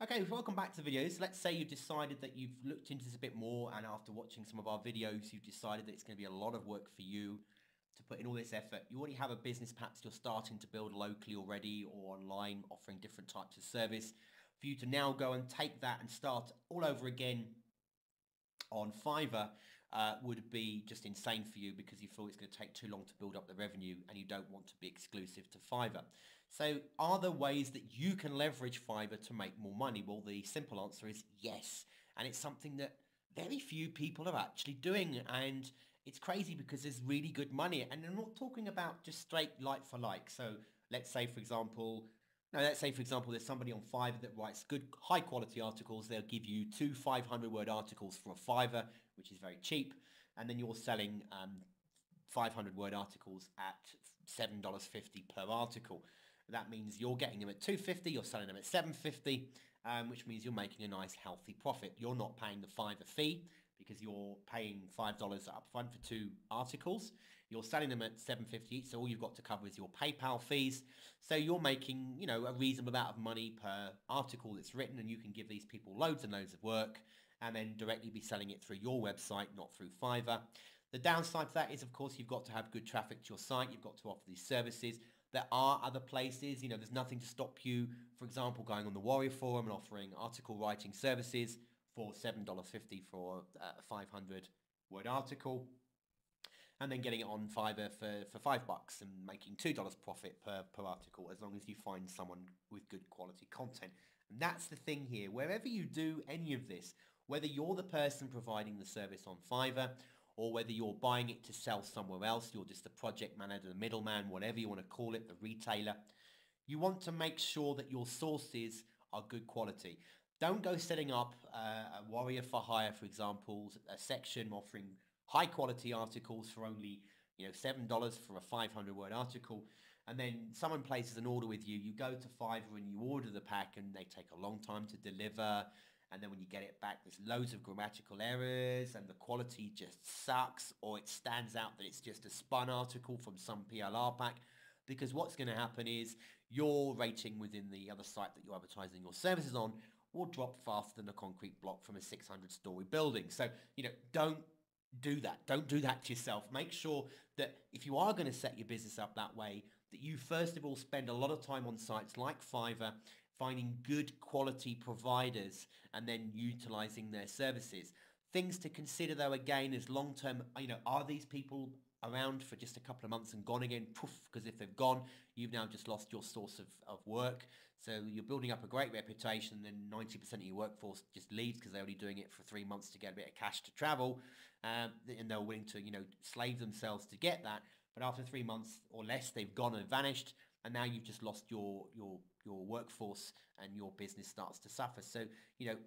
Okay, welcome back to the videos. Let's say you've decided that you've looked into this a bit more, and after watching some of our videos, you've decided that it's going to be a lot of work for you to put in all this effort. You already have a business perhaps you're starting to build locally already or online, offering different types of service. For you to now go and take that and start all over again on Fiverr would be just insane for you, because you feel it's going to take too long to build up the revenue and you don't want to be exclusive to Fiverr. So are there ways that you can leverage Fiverr to make more money? Well, the simple answer is yes. And it's something that very few people are actually doing. And it's crazy because there's really good money. And I'm not talking about just straight like for like. So let's say, for example, there's somebody on Fiverr that writes good, high quality articles. They'll give you 2 500-word articles for a Fiverr, which is very cheap. And then you're selling 500-word articles at $7.50 per article. That means you're getting them at $2.50, you're selling them at $7.50, which means you're making a nice healthy profit. You're not paying the Fiverr fee because you're paying $5 up front for 2 articles. You're selling them at $7.50 each, so all you've got to cover is your PayPal fees. So you're making, a reasonable amount of money per article that's written, and you can give these people loads and loads of work and then directly be selling it through your website, not through Fiverr. The downside to that is, of course, you've got to have good traffic to your site. You've got to offer these services. There are other places, there's nothing to stop you, for example, going on the Warrior Forum and offering article writing services for $7.50 for a 500-word article, and then getting it on Fiverr for $5 and making $2 profit per article, as long as you find someone with good quality content. And that's the thing here. Wherever you do any of this, whether you're the person providing the service on Fiverr, or whether you're buying it to sell somewhere else, you're just the project manager, the middleman, whatever you want to call it, the retailer, you want to make sure that your sources are good quality. Don't go setting up a Warrior for Hire, for example, a section offering high quality articles for only $7 for a 500-word article, and then someone places an order with you. You go to Fiverr and you order the pack, and they take a long time to deliver. And then when you get it back, there's loads of grammatical errors and the quality just sucks, or it stands out that it's just a spun article from some PLR pack. Because what's going to happen is your rating within the other site that you're advertising your services on will drop faster than a concrete block from a 600-story building. So, don't do that. Don't do that to yourself. Make sure that if you are going to set your business up that way, that you first of all spend a lot of time on sites like Fiverr, finding good quality providers and then utilizing their services. Things to consider though, again, is long-term, are these people around for just a couple of months and gone again? Poof, because if they've gone, you've now just lost your source of work. So you're building up a great reputation, and then 90% of your workforce just leaves because they're only doing it for 3 months to get a bit of cash to travel, and they're willing to, slave themselves to get that. But after 3 months or less, they've gone and vanished, and now you've just lost your workforce, and your business starts to suffer. So,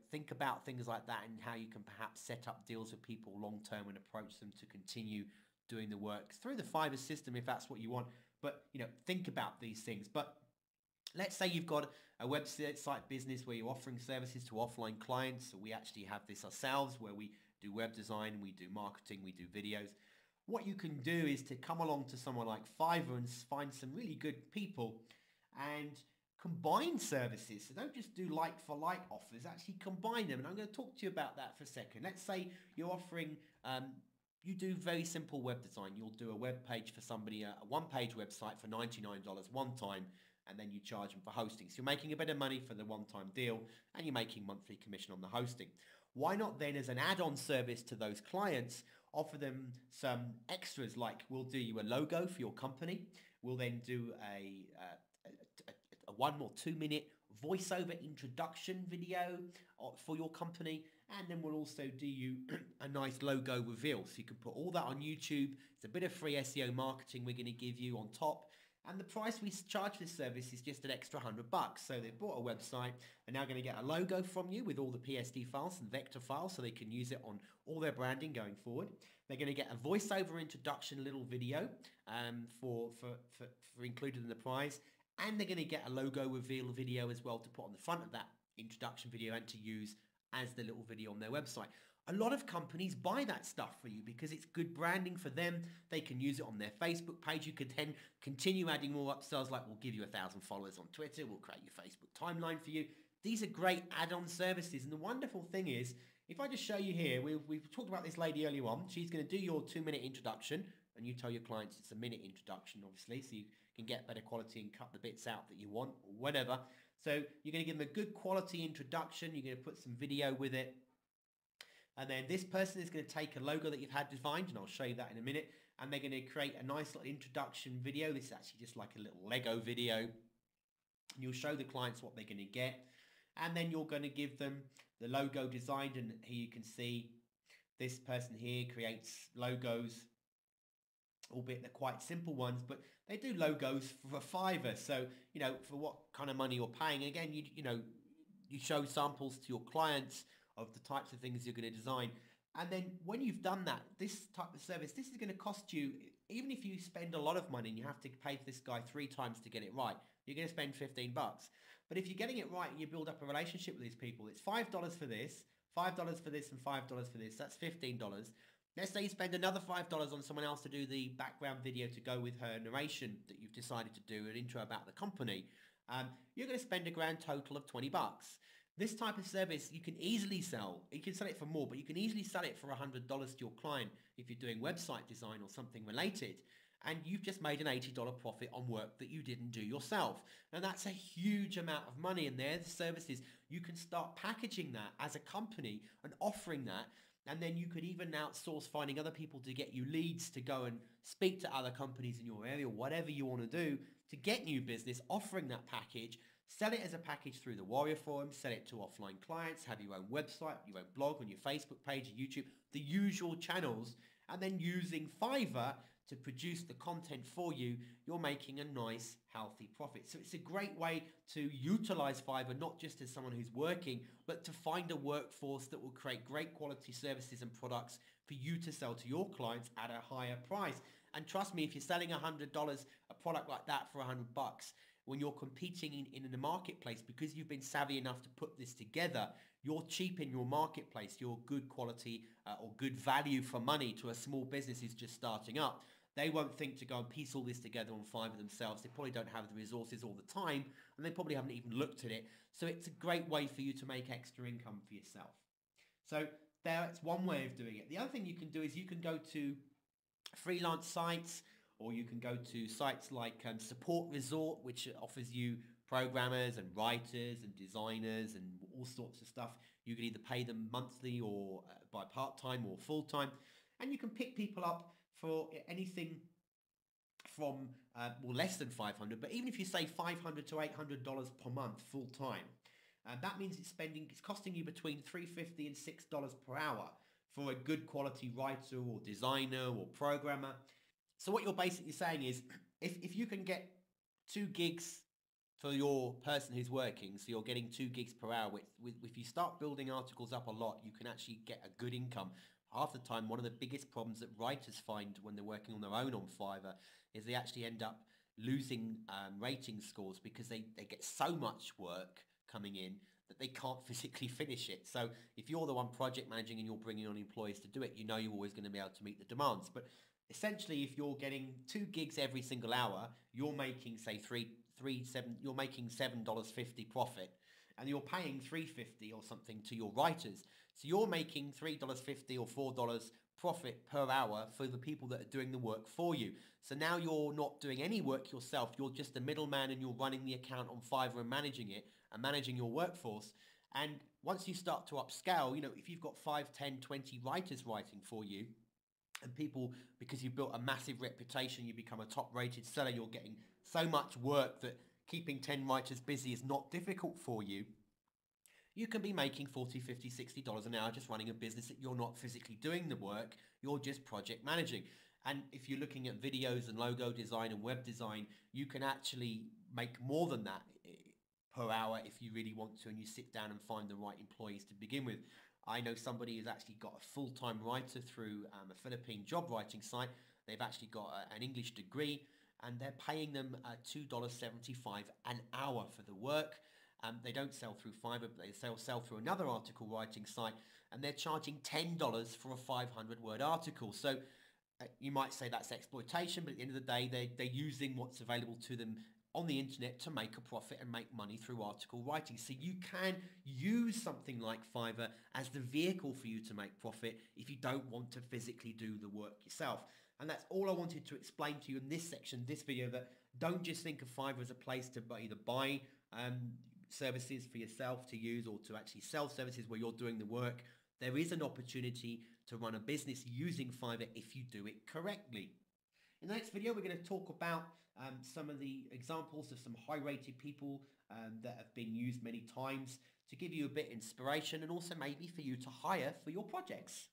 think about things like that and how you can perhaps set up deals with people long term and approach them to continue doing the work through the Fiverr system if that's what you want. But, think about these things. But let's say you've got a website business where you're offering services to offline clients. So we actually have this ourselves, where we do web design, we do marketing, we do videos. What you can do is to come along to someone like Fiverr and find some really good people and combine services. So don't just do like for like offers, actually combine them. And I'm going to talk to you about that for a second. Let's say you're offering, you do very simple web design. You'll do a web page for somebody, a one-page website for $99 one time, and then you charge them for hosting. So you're making a bit of money for the one-time deal, and you're making monthly commission on the hosting. Why not then, as an add-on service to those clients, offer them some extras, like we'll do you a logo for your company. We'll then do a 1 or 2 minute voiceover introduction video for your company, and then we'll also do you a nice logo reveal, so you can put all that on YouTube. It's a bit of free SEO marketing we're going to give you on top, and the price we charge for this service is just an extra $100. So they've bought a website, they're now going to get a logo from you with all the PSD files and vector files, so they can use it on all their branding going forward. They're going to get a voiceover introduction little video for included in the price. And they're going to get a logo reveal video as well to put on the front of that introduction video and to use as the little video on their website. A lot of companies buy that stuff for you because it's good branding for them. They can use it on their Facebook page. You could then continue adding more upsells, like we'll give you 1,000 followers on Twitter. We'll create your Facebook timeline for you. These are great add-on services. And the wonderful thing is, if I just show you here, we've talked about this lady earlier on. She's going to do your 2-minute introduction, and you tell your clients it's a minute introduction, obviously, so you can get better quality and cut the bits out that you want or whatever. So you're going to give them a good quality introduction. You're going to put some video with it. And then this person is going to take a logo that you've had designed, and I'll show you that in a minute. And they're going to create a nice little introduction video. This is actually just like a little Lego video. And you'll show the clients what they're going to get. And then you're going to give them the logo designed. And here you can see this person here creates logos, albeit they're quite simple ones, but they do logos for Fiverr. So, you know, for what kind of money you're paying. And again, you show samples to your clients of the types of things you're going to design. And then when you've done that, this type of service, this is going to cost you, even if you spend a lot of money and you have to pay for this guy 3 times to get it right, you're going to spend $15. But if you're getting it right and you build up a relationship with these people, it's $5 for this, $5 for this, and $5 for this. That's $15. Let's say you spend another $5 on someone else to do the background video to go with her narration that you've decided to do, an intro about the company. You're going to spend a grand total of $20. This type of service you can easily sell. You can sell it for more, but you can easily sell it for $100 to your client if you're doing website design or something related. And you've just made an $80 profit on work that you didn't do yourself. And that's a huge amount of money. And they're the services. You can start packaging that as a company and offering that. And then you could even outsource finding other people to get you leads to go and speak to other companies in your area, whatever you want to do to get new business, offering that package. Sell it as a package through the Warrior Forum, sell it to offline clients, have your own website, your own blog on your Facebook page, YouTube, the usual channels, and then using Fiverr to produce the content for you, you're making a nice, healthy profit. So it's a great way to utilize Fiverr, not just as someone who's working, but to find a workforce that will create great quality services and products for you to sell to your clients at a higher price. And trust me, if you're selling $100, a product like that for $100, when you're competing in the marketplace, because you've been savvy enough to put this together, you're cheap in your marketplace, you're good quality or good value for money to a small business who's just starting up. They won't think to go and piece all this together on Fiverr themselves. They probably don't have the resources all the time, and they probably haven't even looked at it. So it's a great way for you to make extra income for yourself. So that's one way of doing it. The other thing you can do is you can go to freelance sites, or you can go to sites like Support Resort, which offers you programmers and writers and designers and all sorts of stuff. You can either pay them monthly or by part-time or full-time. And you can pick people up for anything from less than $500. But even if you say $500 to $800 per month full-time, that means it's costing you between $3.50 and $6 per hour for a good quality writer or designer or programmer. So what you're basically saying is, if you can get 2 gigs for your person who's working, so you're getting 2 gigs per hour, if you start building articles up a lot, you can actually get a good income. Half the time, one of the biggest problems that writers find when they're working on their own on Fiverr is they actually end up losing rating scores because they get so much work coming in that they can't physically finish it. So if you're the one project managing and you're bringing on employees to do it, you know you're always going to be able to meet the demands. But essentially, if you're getting 2 gigs every single hour, you're making, say, you're making $7.50 profit, and you're paying $3.50 or something to your writers. So you're making $3.50 or $4 profit per hour for the people that are doing the work for you. So now you're not doing any work yourself. You're just a middleman, and you're running the account on Fiverr and managing it and managing your workforce. And once you start to upscale, if you've got 5, 10, 20 writers writing for you, and people, because you've built a massive reputation, you become a top-rated seller, you're getting so much work that keeping 10 writers busy is not difficult for you. You can be making $40, $50, $60 an hour just running a business that you're not physically doing the work, you're just project managing. And if you're looking at videos and logo design and web design, you can actually make more than that per hour if you really want to, and you sit down and find the right employees to begin with. I know somebody who's actually got a full-time writer through a Philippine job writing site. They've actually got an English degree, and they're paying them $2.75 an hour for the work. They don't sell through Fiverr, but they sell through another article writing site, and they're charging $10 for a 500-word article. So you might say that's exploitation, but at the end of the day, they're using what's available to them on the internet to make a profit and make money through article writing. So you can use something like Fiverr as the vehicle for you to make profit if you don't want to physically do the work yourself. And that's all I wanted to explain to you in this section, this video, that don't just think of Fiverr as a place to either buy services for yourself to use or to actually sell services where you're doing the work. There is an opportunity to run a business using Fiverr if you do it correctly. In the next video, we're going to talk about some of the examples of some high-rated people that have been used many times to give you a bit of inspiration and also maybe for you to hire for your projects.